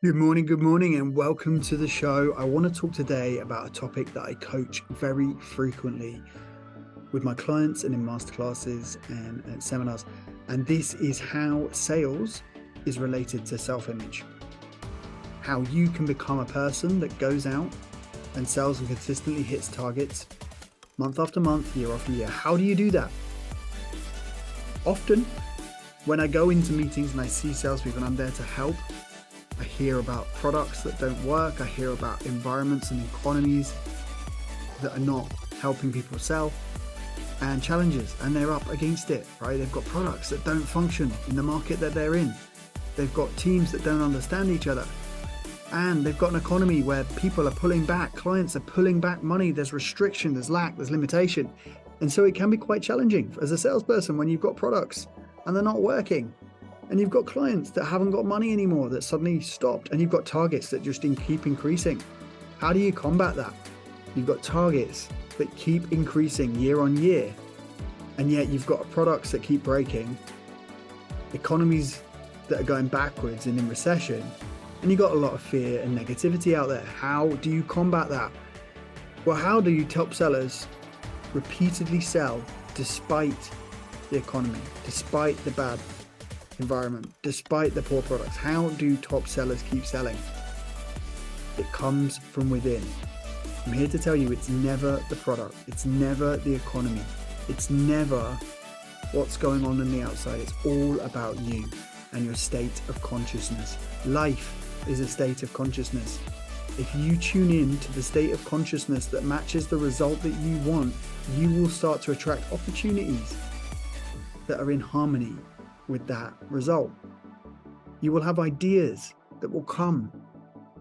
Good morning, and welcome to the show. I want to talk today about a topic that I coach very frequently with my clients and in masterclasses and seminars. And this is how sales is related to self-image. How you can become a person that goes out and sells and consistently hits targets month after month, year after year. How do you do that? Often, when I go into meetings and I see salespeople and I'm there to help, I hear about products that don't work. I hear about environments and economies that are not helping people sell, and challenges, and they're up against it, right? They've got products that don't function in the market that they're in. They've got teams that don't understand each other. And they've got an economy where people are pulling back, clients are pulling back money. There's restriction, there's lack, there's limitation. And so it can be quite challenging as a salesperson when you've got products and they're not working. And you've got clients that haven't got money anymore that suddenly stopped, and you've got targets that just keep increasing. How do you combat that? You've got targets that keep increasing year on year, and yet you've got products that keep breaking, economies that are going backwards and in recession, and you've got a lot of fear and negativity out there. How do you combat that? Well, how do you top sellers repeatedly sell despite the economy, despite the bad environment, despite the poor products? How do top sellers keep selling? It comes from within. I'm here to tell you it's never the product, it's never the economy, it's never what's going on the outside. It's all about you and your state of consciousness. Life is a state of consciousness. If you tune in to the state of consciousness that matches the result that you want, you will start to attract opportunities that are in harmony with that result. You will have ideas that will come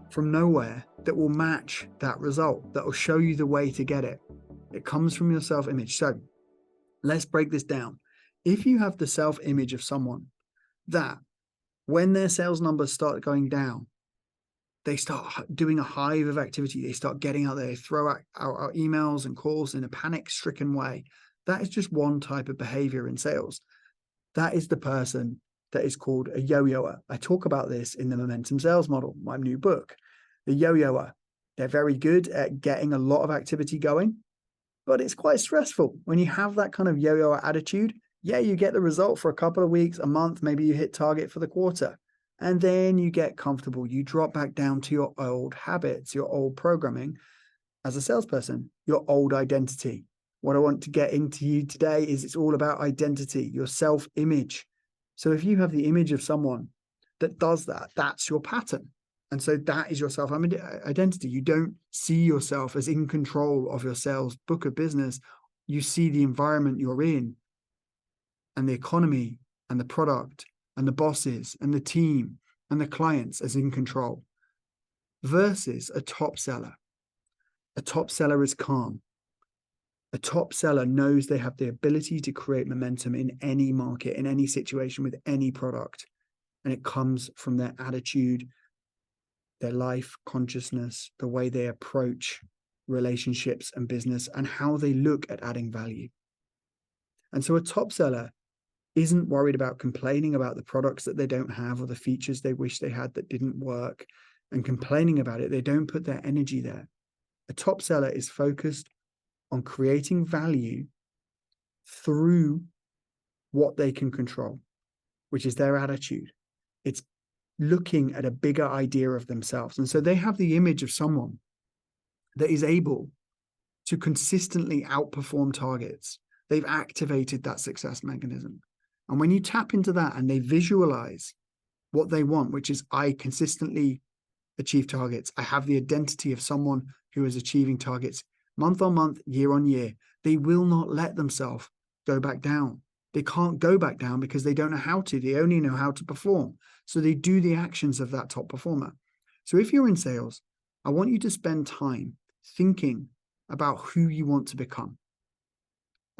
from nowhere that will match that result, that will show you the way to get it. It comes from your self-image. So let's break this down. If you have the self-image of someone that when their sales numbers start going down, they start doing a hive of activity, they start getting out there, they throw out emails and calls in a panic-stricken way. That is just one type of behavior in sales. That is the person that is called a yo-yoer. I talk about this in the Momentum Sales Model, my new book. The yo-yoer, they're very good at getting a lot of activity going, but it's quite stressful. When you have that kind of yo-yoer attitude, yeah, you get the result for a couple of weeks, a month, maybe you hit target for the quarter, and then you get comfortable. You drop back down to your old habits, your old programming as a salesperson, your old identity. What I want to get into you today is it's all about identity, your self-image. So if you have the image of someone that does that, that's your pattern. And so that is your self-identity. You don't see yourself as in control of your sales book of business. You see the environment you're in and the economy and the product and the bosses and the team and the clients as in control versus a top seller. A top seller is calm. A top seller knows they have the ability to create momentum in any market, in any situation, with any product. And it comes from their attitude, their life consciousness, the way they approach relationships and business, and how they look at adding value. And so a top seller isn't worried about complaining about the products that they don't have or the features they wish they had that didn't work and complaining about it. They don't put their energy there. A top seller is focused on creating value through what they can control, which is their attitude. It's looking at a bigger idea of themselves. And so they have the image of someone that is able to consistently outperform targets. They've activated that success mechanism. And when you tap into that and they visualize what they want, which is I consistently achieve targets, I have the identity of someone who is achieving targets month on month, year on year, they will not let themselves go back down. They can't go back down because they don't know how to. They only know how to perform. So they do the actions of that top performer. So if you're in sales, I want you to spend time thinking about who you want to become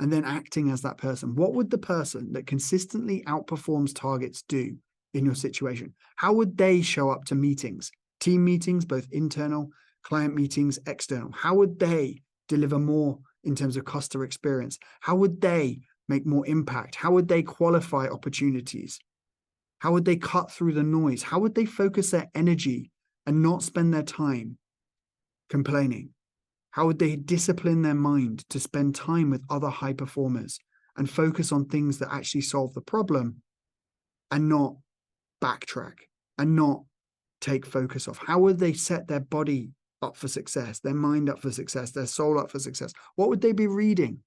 and then acting as that person. What would the person that consistently outperforms targets do in your situation? How would they show up to meetings, team meetings, both internal, client meetings, external? How would they deliver more in terms of customer experience? How would they make more impact? How would they qualify opportunities? How would they cut through the noise? How would they focus their energy and not spend their time complaining? How would they discipline their mind to spend time with other high performers and focus on things that actually solve the problem and not backtrack and not take focus off? How would they set their body up for success, their mind up for success, their soul up for success? What would they be reading?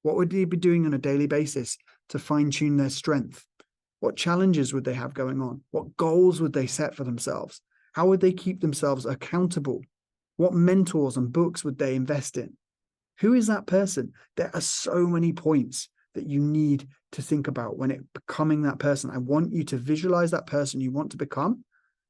What would they be doing on a daily basis to fine-tune their strength? What challenges would they have going on? What goals would they set for themselves? How would they keep themselves accountable? What mentors and books would they invest in? Who is that person? There are so many points that you need to think about when it becoming that person. I want you to visualize that person you want to become,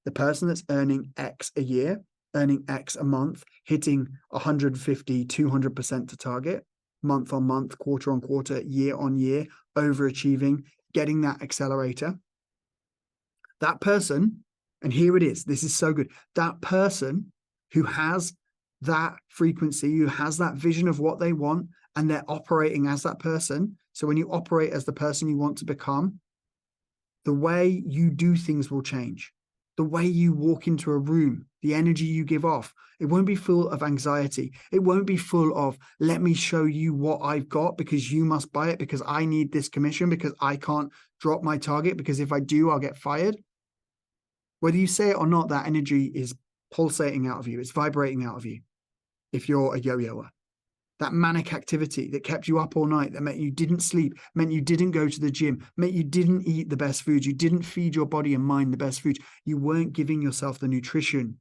the person that's earning X a year, earning X a month, hitting 150, 200% to target, month on month, quarter on quarter, year on year, overachieving, getting that accelerator. That person, and here it is, this is so good, that person who has that frequency, who has that vision of what they want, and they're operating as that person. So when you operate as the person you want to become, the way you do things will change. The way you walk into a room, the energy you give off, it won't be full of anxiety. It won't be full of, let me show you what I've got because you must buy it, because I need this commission, because I can't drop my target, because if I do, I'll get fired. Whether you say it or not, that energy is pulsating out of you. It's vibrating out of you. If you're a yo-yoer, that manic activity that kept you up all night, that meant you didn't sleep, meant you didn't go to the gym, meant you didn't eat the best foods, you didn't feed your body and mind the best foods, you weren't giving yourself the nutrition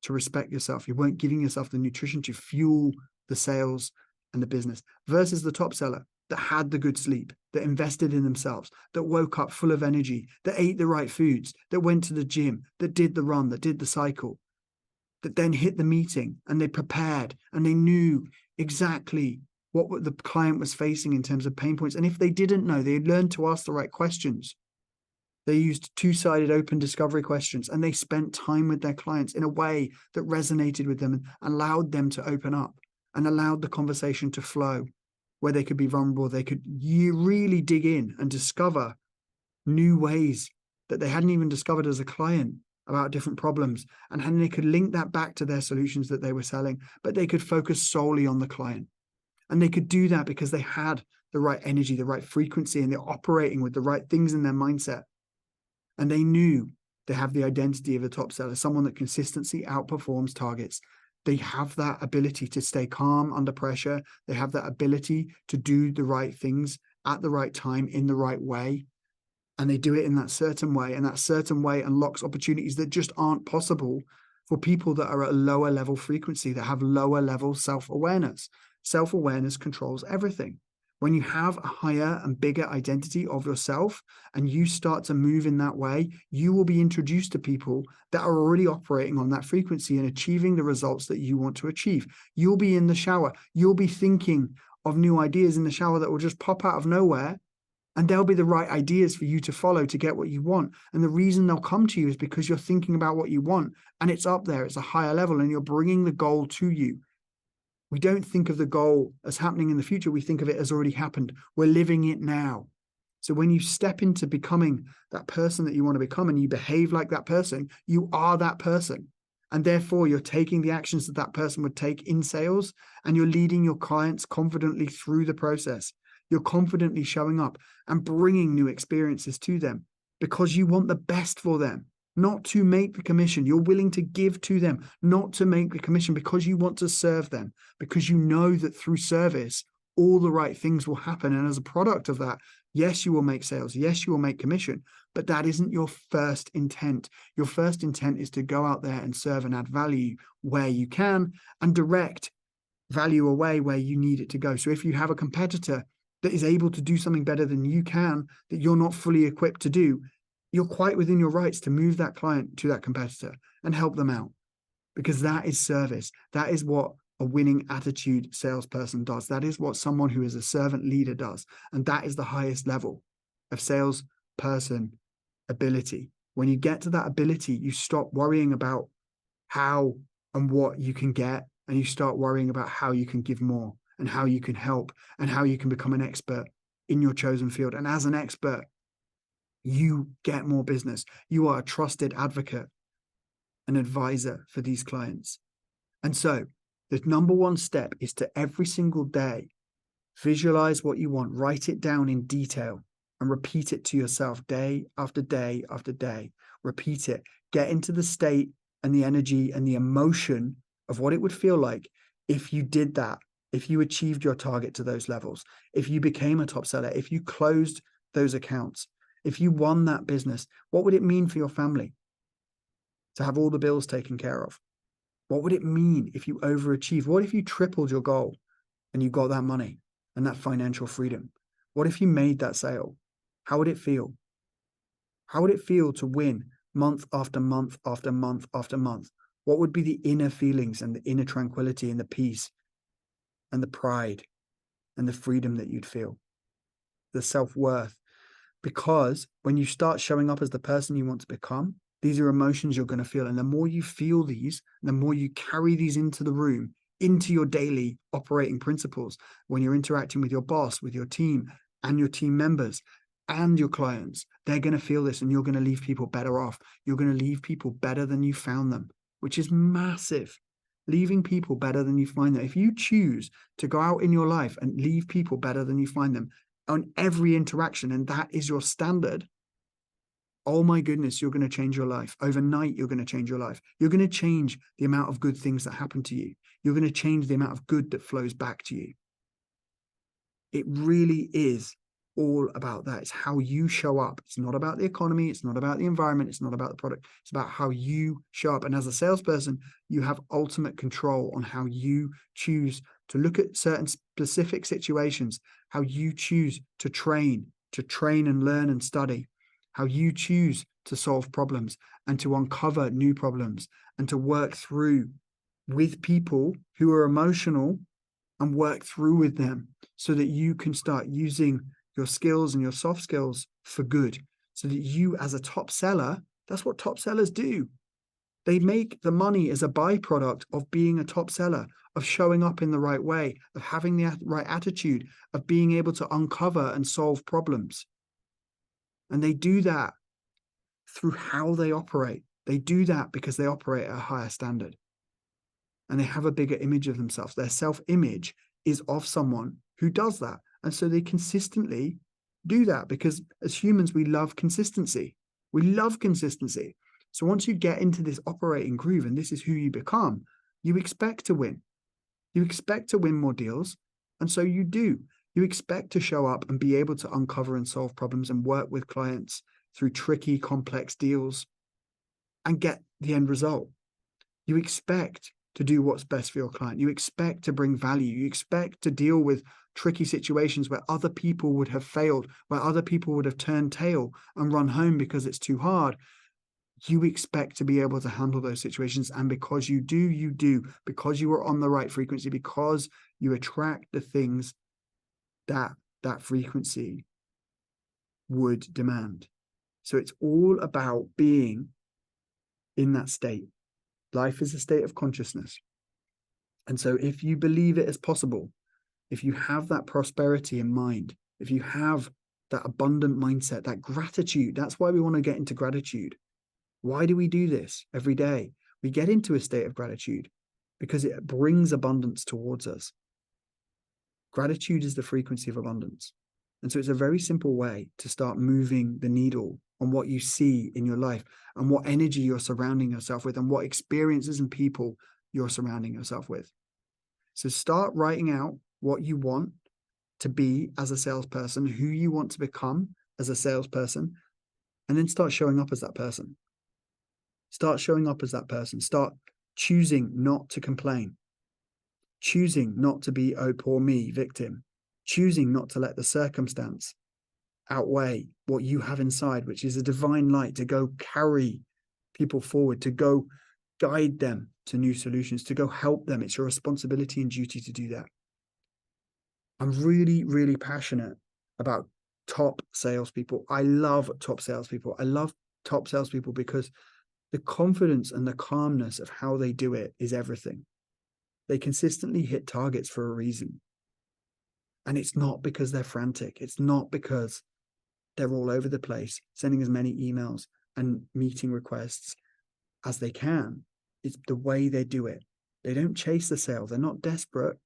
to respect yourself, you weren't giving yourself the nutrition to fuel the sales and the business, versus the top seller that had the good sleep, that invested in themselves, that woke up full of energy, that ate the right foods, that went to the gym, that did the run, that did the cycle, that then hit the meeting and they prepared and they knew exactly what the client was facing in terms of pain points. And if they didn't know, they learned to ask the right questions. They used two-sided open discovery questions, and they spent time with their clients in a way that resonated with them and allowed them to open up and allowed the conversation to flow, where they could be vulnerable. They could really dig in and discover new ways that they hadn't even discovered as a client about different problems, and then they could link that back to their solutions that they were selling, but they could focus solely on the client. And they could do that because they had the right energy, the right frequency, and they're operating with the right things in their mindset. And they knew they have the identity of a top seller, someone that consistently outperforms targets. They have that ability to stay calm under pressure. They have that ability to do the right things at the right time in the right way. And they do it in that certain way. And that certain way unlocks opportunities that just aren't possible for people that are at a lower level frequency, that have lower level self-awareness. Self-awareness controls everything. When you have a higher and bigger identity of yourself and you start to move in that way, you will be introduced to people that are already operating on that frequency and achieving the results that you want to achieve. You'll be in the shower. You'll be thinking of new ideas in the shower that will just pop out of nowhere. And they'll be the right ideas for you to follow to get what you want. And the reason they'll come to you is because you're thinking about what you want and it's up there. It's a higher level and you're bringing the goal to you. We don't think of the goal as happening in the future. We think of it as already happened. We're living it now. So when you step into becoming that person that you want to become and you behave like that person, you are that person. And therefore, you're taking the actions that that person would take in sales, and you're leading your clients confidently through the process. You're confidently showing up and bringing new experiences to them because you want the best for them, not to make the commission. You're willing to give to them, not to make the commission, because you want to serve them, because you know that through service, all the right things will happen. And as a product of that, yes, you will make sales. Yes, you will make commission, but that isn't your first intent. Your first intent is to go out there and serve and add value where you can and direct value away where you need it to go. So if you have a competitor that is able to do something better than you can, that you're not fully equipped to do, you're quite within your rights to move that client to that competitor and help them out, because that is service. That is what a winning attitude salesperson does. That is what someone who is a servant leader does. And that is the highest level of salesperson ability. When you get to that ability, you stop worrying about how and what you can get, and you start worrying about how you can give more and how you can help and how you can become an expert in your chosen field. And as an expert, you get more business. You are a trusted advocate. an advisor for these clients. And so the number one step is to every single day, visualize what you want, write it down in detail, and repeat it to yourself day after day after day. Repeat it. Get into the state and the energy and the emotion of what it would feel like if you did that, if you achieved your target to those levels, if you became a top seller, if you closed those accounts, if you won that business. What would it mean for your family to have all the bills taken care of? What would it mean if you overachieved? What if you tripled your goal and you got that money and that financial freedom? What if you made that sale? How would it feel? How would it feel to win month after month after month after month? What would be the inner feelings and the inner tranquility and the peace and the pride and the freedom that you'd feel? The self-worth. Because when you start showing up as the person you want to become, these are emotions you're going to feel. And the more you feel these, the more you carry these into the room, into your daily operating principles, when you're interacting with your boss, with your team and your team members and your clients, they're going to feel this, and you're going to leave people better off. You're going to leave people better than you found them, which is massive. Leaving people better than you find them. If you choose to go out in your life and leave people better than you find them on every interaction, and that is your standard, oh my goodness, you're going to change your life. Overnight, you're going to change your life. You're going to change the amount of good things that happen to you. You're going to change the amount of good that flows back to you. It really is all about that. It's how you show up. It's not about the economy. It's not about the environment. It's not about the product. It's about how you show up. And as a salesperson, you have ultimate control on how you choose to look at certain specific situations, how you choose to train and learn and study, how you choose to solve problems and to uncover new problems and to work through with people who are emotional and work through with them so that you can start using your skills and your soft skills for good, so that you as a top seller, that's what top sellers do. They make the money as a byproduct of being a top seller, of showing up in the right way, of having the right attitude, of being able to uncover and solve problems. And they do that through how they operate. They do that because they operate at a higher standard. And they have a bigger image of themselves. Their self-image is of someone who does that. And so they consistently do that, because as humans, we love consistency. We love consistency. So once you get into this operating groove and this is who you become, you expect to win. You expect to win more deals. And so you do. You expect to show up and be able to uncover and solve problems and work with clients through tricky, complex deals and get the end result. You expect to do what's best for your client. You expect to bring value. You expect to deal with tricky situations where other people would have failed, where other people would have turned tail and run home because it's too hard. You expect to be able to handle those situations. And because you do, because you are on the right frequency, because you attract the things that that frequency would demand. So it's all about being in that state. Life is a state of consciousness. And so if you believe it is possible, if you have that prosperity in mind, if you have that abundant mindset, that gratitude, that's why we want to get into gratitude. Why do we do this every day? We get into a state of gratitude because it brings abundance towards us. Gratitude is the frequency of abundance. And so it's a very simple way to start moving the needle on what you see in your life and what energy you're surrounding yourself with and what experiences and people you're surrounding yourself with. So start writing out what you want to be as a salesperson, who you want to become as a salesperson, and then start showing up as that person. Start showing up as that person. Start choosing not to complain. Choosing not to be, oh, poor me, victim. Choosing not to let the circumstance outweigh what you have inside, which is a divine light to go carry people forward, to go guide them to new solutions, to go help them. It's your responsibility and duty to do that. I'm really, really passionate about top salespeople. I love top salespeople. I love top salespeople because the confidence and the calmness of how they do it is everything. They consistently hit targets for a reason. And it's not because they're frantic. It's not because they're all over the place, sending as many emails and meeting requests as they can. It's the way they do it. They don't chase the sale. They're not desperate.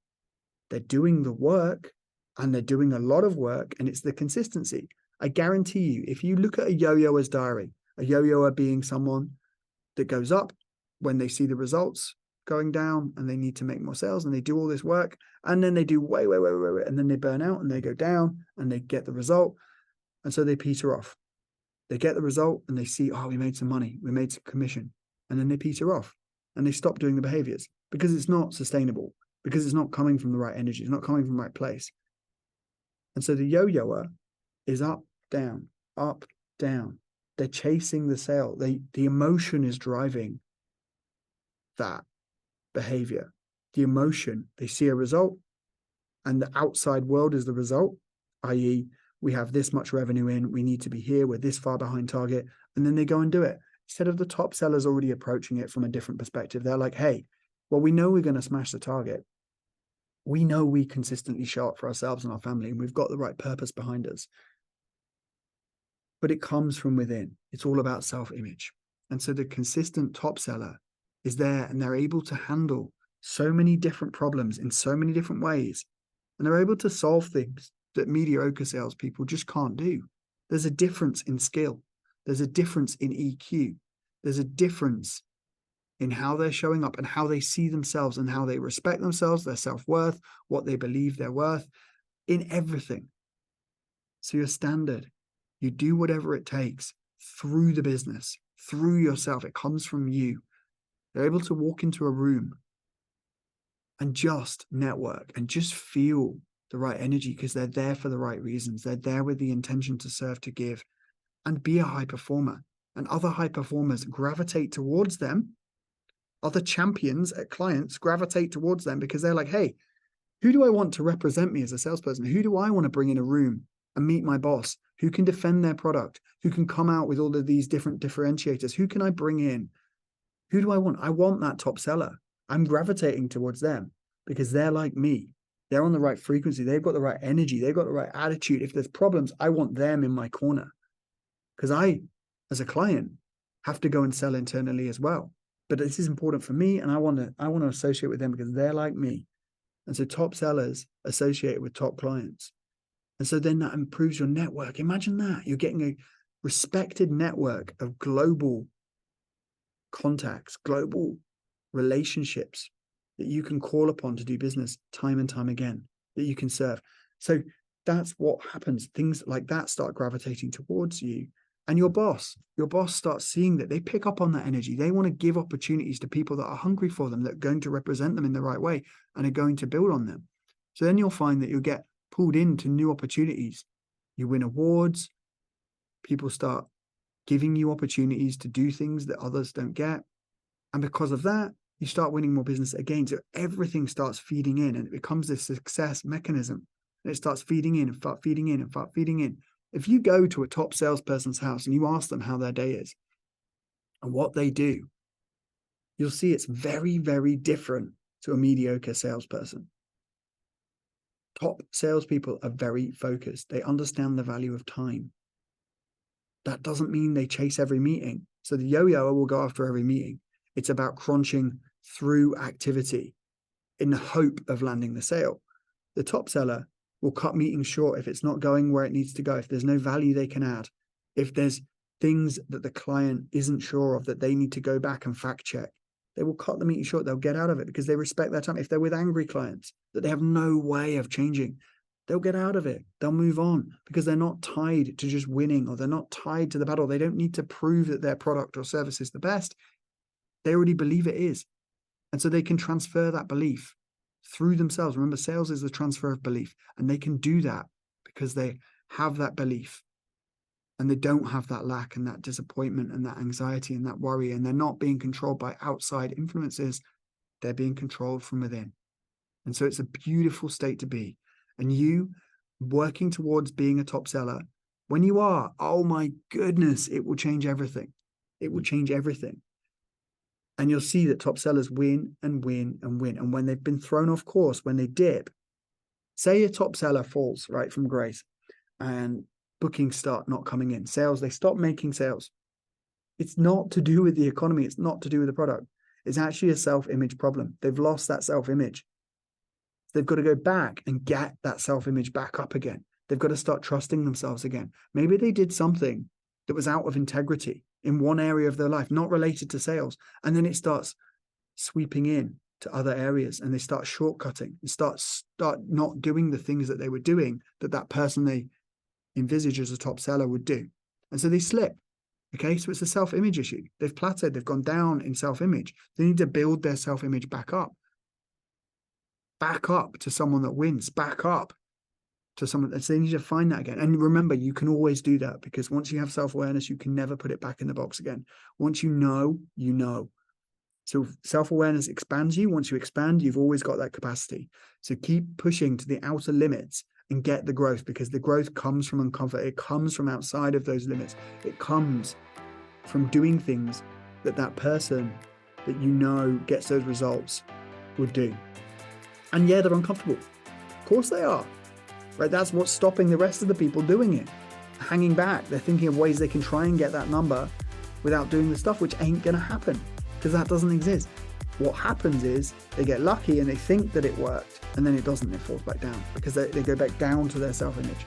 They're doing the work, and they're doing a lot of work, and it's the consistency. I guarantee you, if you look at a yo-yoer's diary, a yo-yoer being someone that goes up when they see the results going down and they need to make more sales, and they do all this work, and then they do way, and then they burn out and they go down and they get the result. And so they peter off. They get the result and they see, oh, we made some money, we made some commission, and then they peter off and they stop doing the behaviors because it's not sustainable, because it's not coming from the right energy, it's not coming from the right place. And so the yo-yoer is up, down, up, down. They're chasing the sale. The emotion is driving that behavior. The emotion, they see a result, and the outside world is the result, i.e., we have this much revenue in, we need to be here, we're this far behind target, and then they go and do it. Instead of the top sellers already approaching it from a different perspective, they're like, hey, well, we know we're going to smash the target. We know we consistently show up for ourselves and our family, and we've got the right purpose behind us. But it comes from within. It's all about self-image. And so the consistent top seller is there, and they're able to handle so many different problems in so many different ways. And they're able to solve things that mediocre salespeople just can't do. There's a difference in skill. There's a difference in EQ. There's a difference in how they're showing up and how they see themselves and how they respect themselves, their self-worth, what they believe they're worth, in everything. So your standard, you do whatever it takes through the business, through yourself. It comes from you. They're able to walk into a room and just network and just feel the right energy because they're there for the right reasons. They're there with the intention to serve, to give, and be a high performer. And other high performers gravitate towards them. Other champions at clients gravitate towards them because they're like, hey, who do I want to represent me as a salesperson? Who do I want to bring in a room and meet my boss? Who can defend their product? Who can come out with all of these different differentiators? Who can I bring in? Who do I want? I want that top seller. I'm gravitating towards them because they're like me. They're on the right frequency. They've got the right energy. They've got the right attitude. If there's problems, I want them in my corner because I, as a client, have to go and sell internally as well. But this is important for me, and I want to associate with them because they're like me. And so top sellers associate with top clients. And so then that improves your network. Imagine that. You're getting a respected network of global contacts, global relationships that you can call upon to do business time and time again, that you can serve. So that's what happens. Things like that start gravitating towards you. And your boss starts seeing that. They pick up on that energy. They want to give opportunities to people that are hungry for them, that are going to represent them in the right way and are going to build on them. So then you'll find that you'll get pulled into new opportunities. You win awards. People start giving you opportunities to do things that others don't get. And because of that, you start winning more business again. So everything starts feeding in, and it becomes this success mechanism. And it starts feeding in and start feeding in and start feeding in. If you go to a top salesperson's house and you ask them how their day is and what they do, you'll see it's very, very different to a mediocre salesperson. Top salespeople are very focused. They understand the value of time. That doesn't mean they chase every meeting. So the yo-yoer will go after every meeting. It's about crunching through activity in the hope of landing the sale. The top seller will cut meetings short if it's not going where it needs to go, if there's no value they can add, if there's things that the client isn't sure of that they need to go back and fact check. They will cut the meeting short. They'll get out of it because they respect their time. If they're with angry clients that they have no way of changing, they'll get out of it. They'll move on because they're not tied to just winning, or they're not tied to the battle. They don't need to prove that their product or service is the best. They already believe it is. And so they can transfer that belief through themselves. Remember, sales is the transfer of belief, and they can do that because they have that belief and they don't have that lack and that disappointment and that anxiety and that worry, and they're not being controlled by outside influences. They're being controlled from within. And so it's a beautiful state to be. And you working towards being a top seller, when you are, oh my goodness, it will change everything. It will change everything. And you'll see that top sellers win and win and win. And when they've been thrown off course, when they dip, say a top seller falls right from grace and bookings start not coming in, sales, they stop making sales. It's not to do with the economy. It's not to do with the product. It's actually a self-image problem. They've lost that self-image. They've got to go back and get that self-image back up again. They've got to start trusting themselves again. Maybe they did something that was out of integrity in one area of their life, not related to sales. And then it starts sweeping in to other areas, and they start shortcutting and start not doing the things that they were doing that person they envisage as a top seller would do. And so they slip. Okay, so it's a self-image issue. They've plateaued, they've gone down in self-image. They need to build their self-image back up to someone that wins, back up to someone that they need to find that again. And remember, you can always do that, because once you have self-awareness, you can never put it back in the box again. Once you know, you know. So self-awareness expands you. Once you expand, you've always got that capacity. So keep pushing to the outer limits and get the growth, because the growth comes from uncomfort. It comes from outside of those limits. It comes from doing things that person that you know gets those results would do. And yeah, they're uncomfortable. Of course they are. Right? That's what's stopping the rest of the people doing it. Hanging back. They're thinking of ways they can try and get that number without doing the stuff, which ain't going to happen, because that doesn't exist. What happens is they get lucky and they think that it worked, and then it doesn't. It falls back down, because they go back down to their self-image.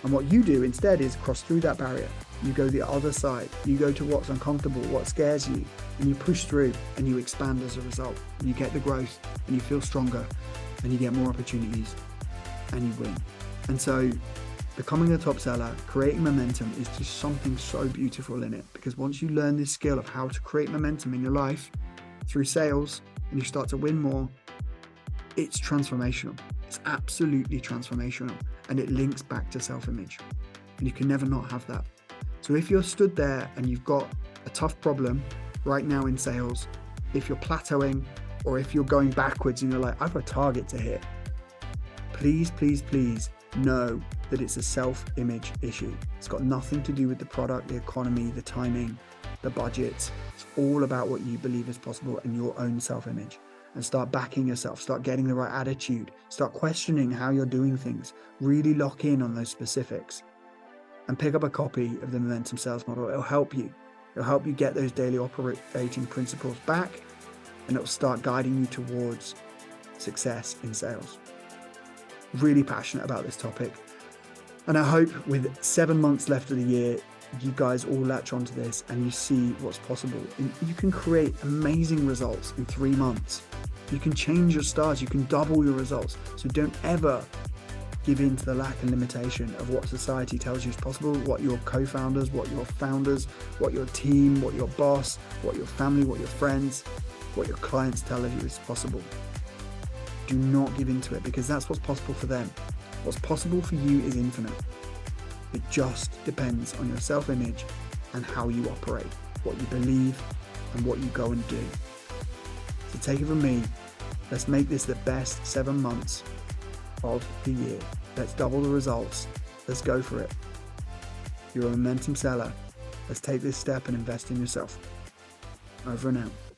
And what you do instead is cross through that barrier. You go the other side. You go to what's uncomfortable, what scares you, and you push through, and you expand as a result. And you get the growth, and you feel stronger, and you get more opportunities, and you win. And so becoming a top seller, creating momentum, is just something so beautiful in it, because once you learn this skill of how to create momentum in your life through sales, and you start to win more, it's transformational. It's absolutely transformational, and it links back to self-image, and you can never not have that. So if you're stood there and you've got a tough problem right now in sales, if you're plateauing, or if you're going backwards and you're like, I've got a target to hit, please, please, please know that it's a self-image issue. It's got nothing to do with the product, the economy, the timing, the budgets. It's all about what you believe is possible and your own self-image. And start backing yourself, start getting the right attitude, start questioning how you're doing things, really lock in on those specifics, and pick up a copy of the Momentum Sales Model. It'll help you. It'll help you get those daily operating principles back, and it'll start guiding you towards success in sales. Really passionate about this topic. And I hope with 7 months left of the year, you guys all latch onto this and you see what's possible. And you can create amazing results in 3 months. You can change your stars. You can double your results. So don't ever give in to the lack and limitation of what society tells you is possible, what your co-founders, what your founders, what your team, what your boss, what your family, what your friends, what your clients tell you is possible. Do not give in to it, because that's what's possible for them. What's possible for you is infinite. It just depends on your self-image and how you operate, what you believe, and what you go and do. So take it from me, let's make this the best 7 months of the year. Let's double the results. Let's go for it. You're a momentum seller. Let's take this step and invest in yourself. Over and out.